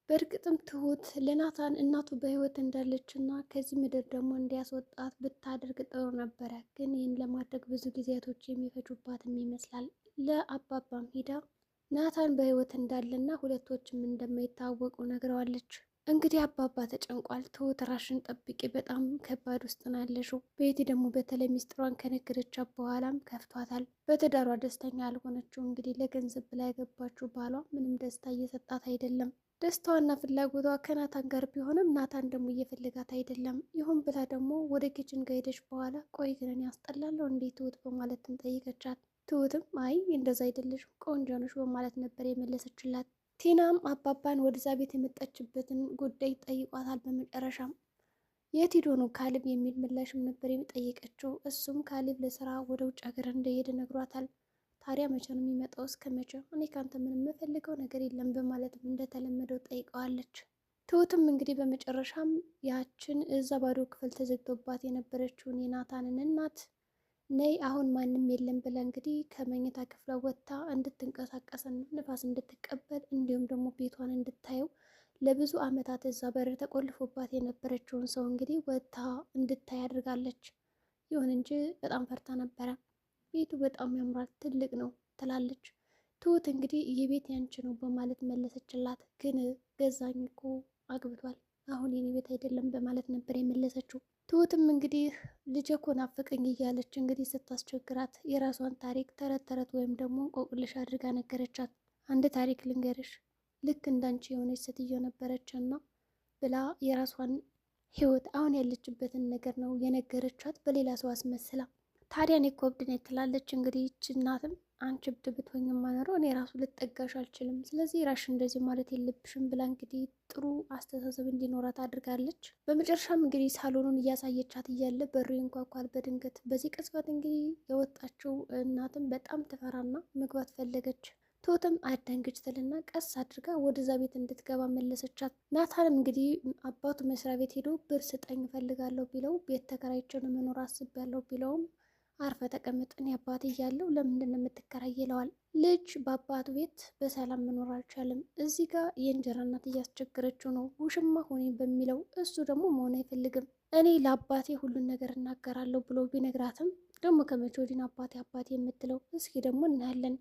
በእርግጥም ትሁት ለናታን እናቱ በህይወት እንዳለችና ከዚህ ምድር ደግሞ እንዲያስወጣት ብታደርግ ጥሩ ነበረ። ግን ይህን ለማድረግ ብዙ ጊዜያቶች የሚፈጁባትም ይመስላል። ለአባባም ሂዳ ናታን በህይወት እንዳለና ሁለቶችም እንደማይታወቁ ነግረዋለች። እንግዲህ አባባ ተጨንቋል። ትሁት ራሽን ጠብቂ፣ በጣም ከባድ ውስጥ ነው ያለሽው። ቤቲ ደግሞ በተለይ ሚስጥሯን ከነገረቻት በኋላም ከፍቷታል። በትዳሯ ደስተኛ ያልሆነችው እንግዲህ ለገንዘብ ብላ ያገባችው ባሏ ምንም ደስታ እየሰጣት አይደለም። ደስታዋና ፍላጎቷ ከናታን ጋር ቢሆንም ናታን ደግሞ እየፈለጋት አይደለም። ይሁን ብላ ደግሞ ወደ ኪችን ከሄደች በኋላ ቆይ ግን ያስጠላለሁ እንዴት ትሁት በማለትም ጠይቀቻት። ትሁትም አይ እንደዛ አይደለሽም ቆንጆ ነሽ በማለት ነበር የመለሰችላት። ቲናም አባባን ወደዛ ቤት የመጣችበትን ጉዳይ ጠይቋታል። በመጨረሻም የት ሄዶ ነው ካሌብ የሚል ምላሽም ነበር የሚጠይቀችው። እሱም ካሌብ ለስራ ወደ ውጭ ሀገር እንደሄደ ነግሯታል። ታዲያ መቼ ነው የሚመጣው? እስከ መቼ? እኔ ካንተ ምንም የምፈልገው ነገር የለም በማለትም እንደተለመደው ጠይቀዋለች። ትሁትም እንግዲህ በመጨረሻም ያችን እዛ ባዶ ክፍል ተዘግቶባት የነበረችውን የናታንን እናት ነይ አሁን ማንም የለም ብላ እንግዲህ ከመኝታ ክፍሏ ወጥታ እንድትንቀሳቀስና ንፋስ እንድትቀበል እንዲሁም ደግሞ ቤቷን እንድታየው ለብዙ ዓመታት እዛ በር ተቆልፎባት የነበረችውን ሰው እንግዲህ ወጥታ እንድታይ አድርጋለች። ይሁን እንጂ በጣም ፈርታ ነበረ። ቤቱ በጣም ያምራል፣ ትልቅ ነው ትላለች። ትሁት እንግዲህ ይህ ቤት ያንቺ ነው በማለት መለሰችላት። ግን ገዛኝ እኮ አግብቷል፣ አሁን የኔ ቤት አይደለም በማለት ነበር የመለሰችው። ትሁትም እንግዲህ ልጄ እኮ ናፈቀኝ እያለች እንግዲህ ስታስቸግራት የራሷን ታሪክ ተረት ተረት ወይም ደግሞ እንቆቅልሽ አድርጋ ነገረቻት። አንድ ታሪክ ልንገርሽ፣ ልክ እንዳንቺ የሆነች ሴትዮ ነበረችና ብላ የራሷን ህይወት አሁን ያለችበትን ነገር ነው የነገረቻት በሌላ ሰው አስመስላ። ታዲያ እኔ እኮ እብድ ነኝ ትላለች። እንግዲህ ይህች እናትም አንቺ እብድ ብትሆኝ ማኖረው እኔ ራሱ ልጠጋሽ አልችልም፣ ስለዚህ ራሽ እንደዚህ ማለት የለብሽም ብላ እንግዲህ ጥሩ አስተሳሰብ እንዲኖራት አድርጋለች። በመጨረሻም እንግዲህ ሳሎኑን እያሳየቻት እያለ በሩ ይንኳኳል በድንገት። በዚህ ቅጽበት እንግዲህ የወጣችው እናትም በጣም ትፈራና መግባት ፈለገች። ትሁትም አደንግጭ ትልና ቀስ አድርጋ ወደዛ ቤት እንድትገባ መለሰቻት። ናታንም እንግዲህ አባቱ መስሪያ ቤት ሄዶ ብር ስጠኝ እፈልጋለሁ ቢለው ቤት ተከራይቼ ነው መኖር አስቤያለሁ ቢለውም አርፈ ተቀምጥ እኔ አባት እያለው ለምንድን ነው የምትከራይ ይለዋል። ልጅ በአባቱ ቤት በሰላም መኖር አልቻለም። እዚህ ጋር የእንጀራ እናት እያስቸገረችው ነው ውሽማ ሆኔ በሚለው እሱ ደግሞ መሆን አይፈልግም። እኔ ለአባቴ ሁሉን ነገር እናገራለሁ ብሎ ቢነግራትም ደግሞ ከመቼ ወዲህ አባቴ አባቴ የምትለው? እስኪ ደግሞ እናያለን።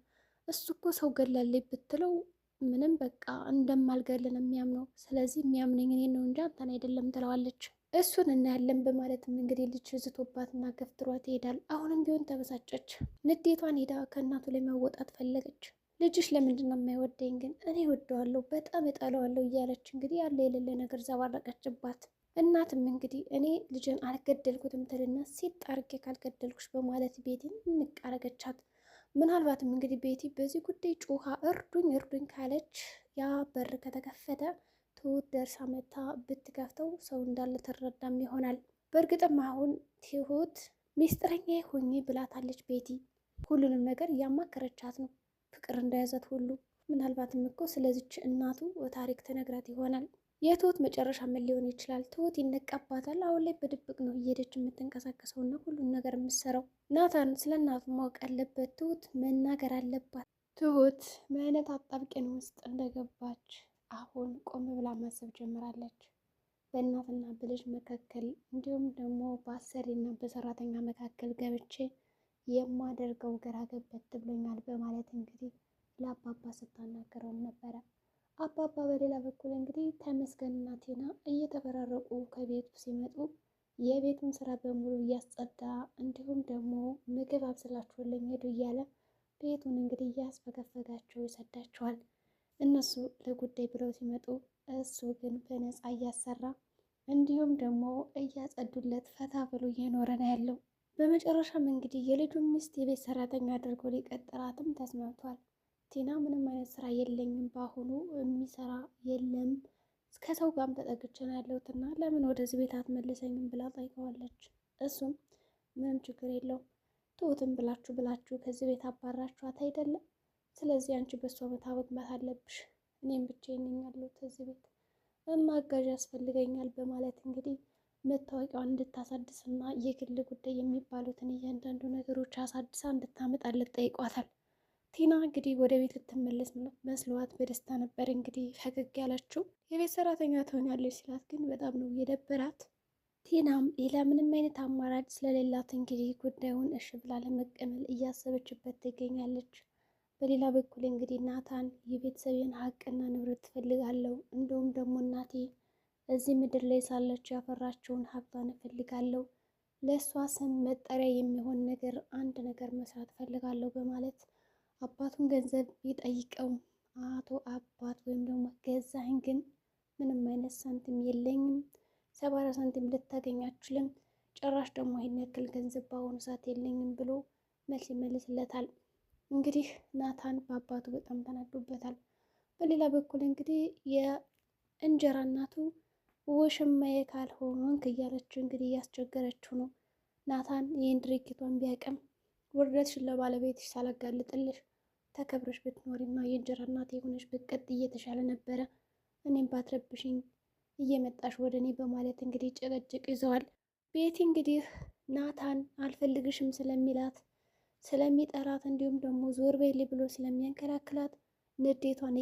እሱ እኮ ሰው ገላለች ብትለው ምንም በቃ እንደማልገልን የሚያምነው፣ ስለዚህ የሚያምነኝ እኔ ነው እንጂ አንተን አይደለም ትለዋለች። እሱን እናያለን በማለትም እንግዲህ ልጅ ዝቶባትና ገፍትሯት ይሄዳል። አሁንም ቢሆን ተበሳጨች። ንዴቷን ሄዳ ከእናቱ ላይ መወጣት ፈለገች። ልጅሽ ለምንድን ነው የማይወደኝ? ግን እኔ ወደዋለሁ በጣም እጠለዋለሁ እያለች እንግዲህ ያለ የሌለ ነገር ዘባረቀችባት። እናትም እንግዲህ እኔ ልጅን አልገደልኩትም ትልና ሴት አርጌ ካልገደልኩሽ በማለት ቤቲን እንቃረገቻት። ምናልባትም እንግዲህ ቤቲ በዚህ ጉዳይ ጮኻ እርዱኝ እርዱኝ ካለች ያ በር ከተከፈተ ትሁት ደርሳ መታ ብትከፍተው ሰው እንዳለ ትረዳም ይሆናል። በእርግጥም አሁን ትሁት ሚስጥረኛ ሆኜ ብላታለች ቤቲ። ሁሉንም ነገር እያማከረቻት ነው፣ ፍቅር እንደያዛት ሁሉ። ምናልባትም እኮ ስለዚች እናቱ ታሪክ ትነግራት ይሆናል። የትሁት መጨረሻ ምን ሊሆን ይችላል? ትሁት ይነቃባታል። አሁን ላይ በድብቅ ነው እየሄደች የምትንቀሳቀሰውና ሁሉን ነገር የምትሰራው። ናታን ስለ እናቱ ማወቅ አለበት። ትሁት መናገር አለባት። ትሁት ምን አይነት አጣብቂኝ ውስጥ እንደገባች አሁን ቆም ብላ ማሰብ ጀምራለች። በእናትና በልጅ መካከል እንዲሁም ደግሞ በአሰሪና በሰራተኛ መካከል ገብቼ የማደርገው ግራ ገብት ብሎኛል በማለት እንግዲህ ለአባባ ስታናገረውም ነበረ። አባባ በሌላ በኩል እንግዲህ ተመስገንና ቴና እየተፈራረቁ ከቤቱ ሲመጡ የቤቱን ስራ በሙሉ እያስጸዳ እንዲሁም ደግሞ ምግብ አብስላችሁልኝ ሄዱ እያለ ቤቱን እንግዲህ እያስፈገፈጋቸው ይሰዳቸዋል። እነሱ ለጉዳይ ብለው ሲመጡ እሱ ግን በነፃ እያሰራ እንዲሁም ደግሞ እያጸዱለት ፈታ ብሎ እየኖረ ነው ያለው። በመጨረሻም እንግዲህ የልጁን ሚስት የቤት ሰራተኛ አድርጎ ሊቀጥራትም ተስማምቷል። ቲና ምንም አይነት ስራ የለኝም በአሁኑ የሚሰራ የለም ከሰው ጋርም ተጠግቼ ነው ያለሁትና ለምን ወደዚህ ቤት አትመልሰኝም ብላ ጠይቀዋለች። እሱም ምንም ችግር የለውም ትሁትም ብላችሁ ከዚህ ቤት አባራችኋት አይደለም፣ ስለዚህ አንቺ በሷ ቦታ መግባት አለብሽ፣ እኔም ብቻዬን ነኝ ያለሁት እዚህ ቤት እና አጋዥ ያስፈልገኛል በማለት እንግዲህ መታወቂያዋን እንድታሳድስና የግል ጉዳይ የሚባሉትን እያንዳንዱ ነገሮች አሳድሳ እንድታመጣለት ጠይቋታል። ቲና እንግዲህ ወደ ቤት ልትመለስ መስሏት በደስታ ነበር እንግዲህ ፈገግ ያለችው። የቤት ሰራተኛ ትሆናለች ሲላት ግን በጣም ነው የደበራት። ቲናም ሌላ ምንም አይነት አማራጭ ስለሌላት እንግዲህ ጉዳዩን እሺ ብላ ለመቀበል እያሰበችበት ትገኛለች። በሌላ በኩል እንግዲህ ናታን የቤተሰቤን ሀቅና ንብረት ትፈልጋለሁ፣ እንዲሁም ደግሞ እናቴ እዚህ ምድር ላይ ሳለች ያፈራቸውን ሀብቷን እፈልጋለሁ፣ ለእሷ ስም መጠሪያ የሚሆን ነገር አንድ ነገር መስራት እፈልጋለሁ በማለት አባቱን ገንዘብ ቢጠይቀውም አቶ አባት ወይም ደግሞ ገዛኸኝ ግን ምንም አይነት ሳንቲም የለኝም፣ 70 ሳንቲም ልታገኝ አትችልም፣ ጭራሽ ደግሞ ይህን ያክል ገንዘብ በአሁኑ ሰዓት የለኝም ብሎ መልስ ይመልስለታል። እንግዲህ ናታን በአባቱ በጣም ተናዶበታል። በሌላ በኩል እንግዲህ የእንጀራ እናቱ ውሽማዬ ካልሆንክ እያለችው እንግዲህ እያስቸገረችው ነው። ናታን ይህን ድርጊቷን ቢያቅም ውርደትሽን ለባለቤትሽ ሳላጋልጥልሽ ተከብረሽ ብትኖሪና የእንጀራ እናት የሆነች ብትቀጥ እየተሻለ ነበረ፣ እኔም ባትረብሽኝ እየመጣሽ ወደ እኔ በማለት እንግዲህ ጭቅጭቅ ይዘዋል። ቤቲ እንግዲህ ናታን አልፈልግሽም ስለሚላት ስለሚጠራት እንዲሁም ደግሞ ዞር በይል ብሎ ስለሚያንከላክላት ንዴቷን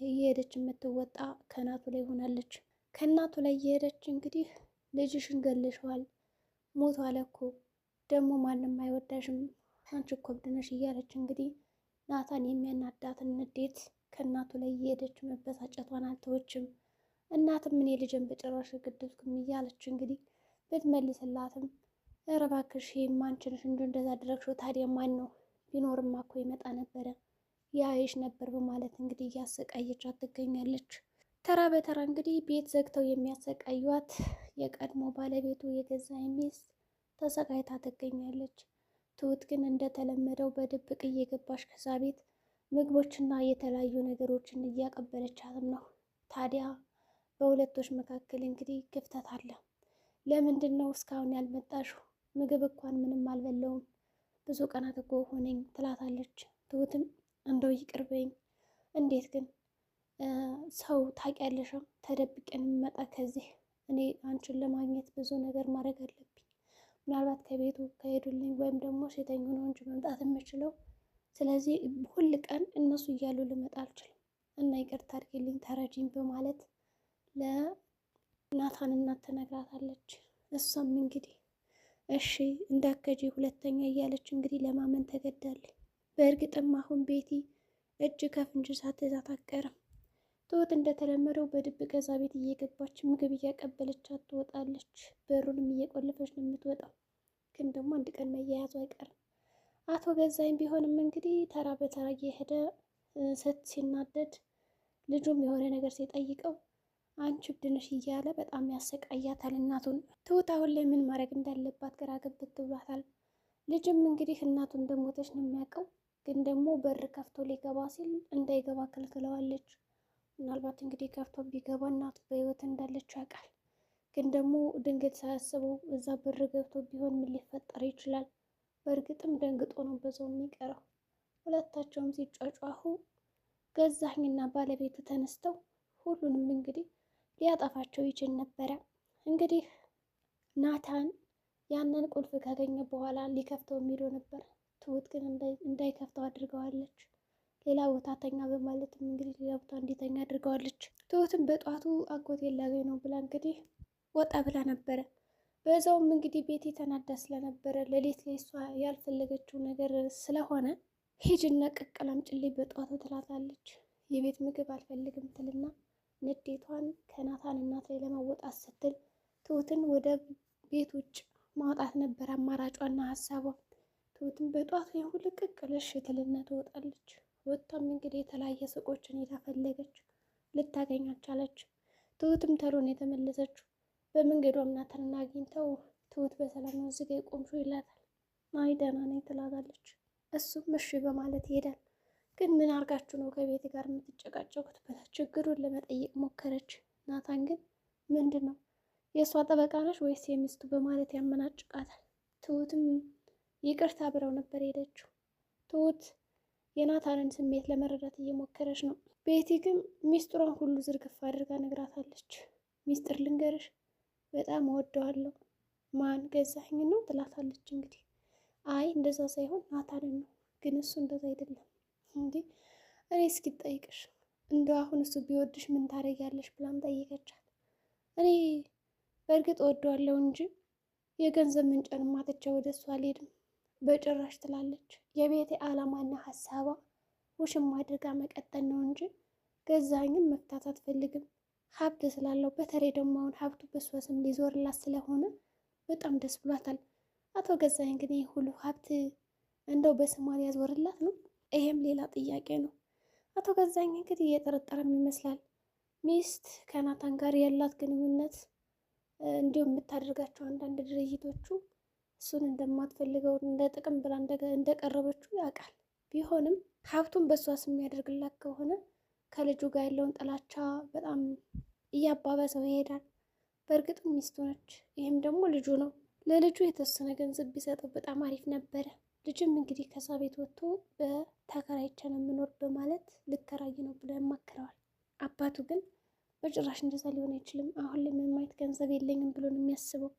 እየሄደች የምትወጣ ከእናቱ ላይ ሆናለች። ከእናቱ ላይ እየሄደች እንግዲህ ልጅሽን ገለሸዋል፣ ሞቷል እኮ ደግሞ ማንም አይወዳሽም፣ አንቺ እኮ እብድ ነሽ እያለች እንግዲህ ናታን የሚያናዳትን ንዴት ከእናቱ ላይ እየሄደች መበሳጨቷን አልተወችም። እናትም እኔ ልጅን በጭራሽ ግድፍክም እያለች እንግዲህ ብትመልስላትም ኧረ እባክሽ ይሄማ አንቺ ነሽ እንጂ እንደዛ አደረግሽው፣ ታዲያ ማን ነው? ቢኖርማ እኮ ይመጣ ነበረ ያይሽ ነበር በማለት እንግዲህ እያሰቃየቻት ትገኛለች። ተራ በተራ እንግዲህ ቤት ዘግተው የሚያሰቃዩት የቀድሞ ባለቤቱ የገዛኝ ሚስት ተሰቃይታ ትገኛለች። ትሁት ግን እንደተለመደው በድብቅ እየገባች ከዛ ቤት ምግቦችና የተለያዩ ነገሮችን እያቀበለቻትም ነው። ታዲያ በሁለቶች መካከል እንግዲህ ክፍተት አለ። ለምንድን ነው እስካሁን ያልመጣሽው? ምግብ እንኳን ምንም አልበላውም፣ ብዙ ቀናት እኮ ሆነኝ ትላታለች። ትሁትም እንደው ይቅርበኝ፣ እንዴት ግን ሰው ታውቂያለሽ፣ ተደብቀን የሚመጣ ከዚህ እኔ አንቺን ለማግኘት ብዙ ነገር ማድረግ አለብኝ። ምናልባት ከቤቱ ከሄዱልኝ ወይም ደግሞ ሴተኛ ነው እንጂ መምጣት የምችለው፣ ስለዚህ ሁል ቀን እነሱ እያሉ ልመጣ አልችልም እና ይቅርታ አድርጊልኝ፣ ተረጂኝ በማለት ለናታን እናት ትነግራታለች። እሷም እንግዲህ እሺ እንዳከጂ ሁለተኛ እያለች እንግዲህ ለማመን ተገዳለች። በእርግጥም አሁን ቤቲ እጅ ከፍንጅ ሳትይዛት አትቀርም። ትሁት እንደተለመደው በድብቅ እዛ ቤት እየገባች ምግብ እያቀበለቻት ትወጣለች። በሩንም እየቆለፈች ነው የምትወጣው። ግን ደግሞ አንድ ቀን መያያዙ አይቀርም። አቶ ገዛኝ ቢሆንም እንግዲህ ተራ በተራ እየሄደ ሲናደድ ልጁም የሆነ ነገር ሲጠይቀው አንቺ እብድ ነሽ እያለ በጣም ያሰቃያታል እናቱን። ትሁት አሁን ላይ ምን ማድረግ እንዳለባት ግራ ገብቶት ብሏታል። ልጅም እንግዲህ እናቱ እንደሞተች ነው የሚያውቀው። ግን ደግሞ በር ከፍቶ ሊገባ ሲል እንዳይገባ ከልክለዋለች። ምናልባት እንግዲህ ከፍቶ ቢገባ እናቱ በህይወት እንዳለች ያውቃል። ግን ደግሞ ድንገት ሳያስበው እዛ በር ገብቶ ቢሆን ምን ሊፈጠር ይችላል? በእርግጥም ደንግጦ ነው በዛው የሚቀረው። ሁለታቸውም ሲጫጫሁ ገዛኸኝና ባለቤቱ ተነስተው ሁሉንም እንግዲህ ሊያጠፋቸው ይችል ነበረ። እንግዲህ ናታን ያንን ቁልፍ ካገኘ በኋላ ሊከፍተው የሚሄዶ ነበር። ትሁት ግን እንዳይከፍተው አድርገዋለች። ሌላ ቦታ ተኛ በማለትም እንግዲህ ሌላ ቦታ እንዲተኛ አድርገዋለች። ትሁትም በጧቱ አጎቴን ላገኝ ነው ብላ እንግዲህ ወጣ ብላ ነበረ። በዛውም እንግዲህ ቤቲ ተናዳ ስለነበረ ሌሊት ላይ እሷ ያልፈለገችው ነገር ስለሆነ ሂጅና ቅቅል አምጪልኝ በጧቱ ትላታለች። የቤት ምግብ አልፈልግም ትልና ንዴቷን ከናታን እናት ላይ ለማወጣት ስትል ትሁትን ወደ ቤት ውጭ ማውጣት ነበር አማራጯና ሀሳቧ። ትሁትን በጧቱ ሁሉ ቅቅልሽ ትልና ትወጣለች። ወጥታም እንግዲህ የተለያየ ሱቆችን የተፈለገች ልታገኝ አልቻለች። ትሁትም ተሎን የተመለሰችው። በመንገዷም ናታንን አግኝተው ትሁት በሰላም ነው እዚህ ጋ የቆምሽው ይላታል። አይ ደህና ነኝ ትላታለች። እሱም እሺ በማለት ይሄዳል። ግን ምን አርጋችሁ ነው ከቤት ጋር የምትጨቃጨቁት ብላ ችግሩን ለመጠየቅ ሞከረች። ናታን ግን ምንድን ነው የእሷ ጠበቃ ነች ወይስ የሚስቱ በማለት ያመናጭቃታል። ትሁትም ይቅርታ ብለው ነበር ሄደችው። ትሁት የናታንን ስሜት ለመረዳት እየሞከረች ነው። ቤቲ ግን ሚስጥሯን ሁሉ ዝርግፍ አድርጋ ነግራታለች። ሚስጥር ልንገርሽ፣ በጣም እወደዋለሁ። ማን ገዛኸኝ ነው ትላታለች። እንግዲህ አይ እንደዛ ሳይሆን ናታንን ነው፣ ግን እሱ እንደዛ አይደለም። እንዴ እኔ እስኪ ጠይቅሽ እንደው አሁን እሱ ቢወድሽ ምን ታደርጊያለሽ ብላም ጠይቀቻት። እኔ በእርግጥ ወደዋለሁ እንጂ የገንዘብ ምንጭን ማትቼ ወደ እሱ አልሄድም በጭራሽ ትላለች። የቤቴ ዓላማና ሀሳቧ ውሽማ አድርጋ መቀጠል ነው እንጂ ገዛኸኝን መፍታት አትፈልግም። ሀብት ስላለው በተለይ ደግሞ አሁን ሀብቱ በሷ ስም ሊዞርላት ስለሆነ በጣም ደስ ብሏታል። አቶ ገዛኸኝ ግን ይህ ሁሉ ሀብት እንደው በስሟ ሊያዞርላት ነው? ይሄም ሌላ ጥያቄ ነው። አቶ ገዛኸኝ እንግዲህ እየጠረጠረም ይመስላል ሚስት ከናታን ጋር ያላት ግንኙነት እንዲሁም የምታደርጋቸው አንዳንድ ድርጊቶቹ እሱን እንደማትፈልገው እንደ ጥቅም ብላ እንደቀረበችው ያውቃል። ቢሆንም ሀብቱን በእሷ ስም የሚያደርግላት ከሆነ ከልጁ ጋር ያለውን ጥላቻ በጣም እያባበሰው ይሄዳል። በእርግጥም ሚስቱ ነች፣ ይህም ደግሞ ልጁ ነው። ለልጁ የተወሰነ ገንዘብ ቢሰጠው በጣም አሪፍ ነበረ። ልጅም እንግዲህ ከዛ ቤት ወጥቶ በተከራይቼ ነው የምኖር በማለት ልከራይ ነው ብሎ ያማክረዋል። አባቱ ግን በጭራሽ እንደዛ ሊሆን አይችልም፣ አሁን ላይ ምንም አይነት ገንዘብ የለኝም ብሎ ነው የሚያስበው።